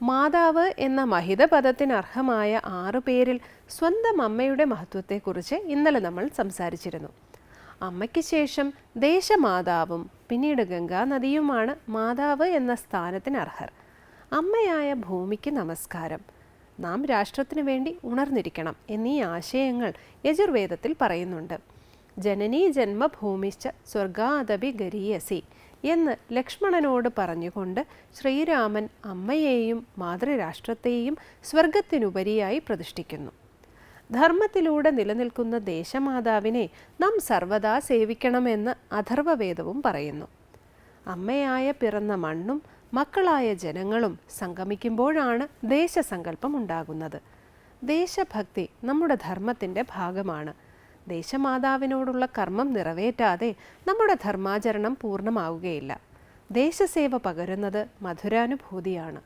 മാതാവ് എന്ന മഹിത പദത്തിനർഹമായ 6 പേരിൽ സ്വന്തം അമ്മയുടെ മഹത്വത്തെക്കുറിച്ച് ഇന്നലെ നമ്മൾ സംസാരിച്ചിരുന്നു. അമ്മയ്ക്ക് ശേഷം ദേശമാതാവും പിന്നീട് ഗംഗാനദിയുമാണ് മാതാവ് എന്ന സ്ഥാനത്തിന് അർഹർ. അമ്മയായ ഭൂമിക്ക് നമസ്കാരം, നാം രാഷ്ട്രത്തിനു വേണ്ടി ഉണർന്നിരിക്കണം എന്നീ ആശയങ്ങൾ യജുർവേദത്തിൽ പറയുന്നുണ്ട്. ജനനീ ജന്മഭൂമിശ്ച സ്വർഗാദപി ഗരീയസി എന്ന് ലക്ഷ്മണനോട് പറഞ്ഞുകൊണ്ട് ശ്രീരാമൻ അമ്മയെയും മാതൃരാഷ്ട്രത്തെയും സ്വർഗത്തിനുപരിയായി പ്രതിഷ്ഠിക്കുന്നു. ധർമ്മത്തിലൂടെ നിലനിൽക്കുന്ന ദേശമാതാവിനെ നാം സർവദാ സേവിക്കണമെന്ന് അഥർവവേദവും പറയുന്നു. അമ്മയായ പിറന്ന മണ്ണും മക്കളായ ജനങ്ങളും സംഗമിക്കുമ്പോഴാണ് ദേശസങ്കല്പം ഉണ്ടാകുന്നത്. ദേശഭക്തി നമ്മുടെ ധർമ്മത്തിൻ്റെ ഭാഗമാണ്. ദേശമാതാവിനോടുള്ള കർമ്മം നിറവേറ്റാതെ നമ്മുടെ ധർമാചരണം പൂർണ്ണമാവുകയില്ല. ദേശസേവ പകരുന്നത് മധുരാനുഭൂതിയാണ്.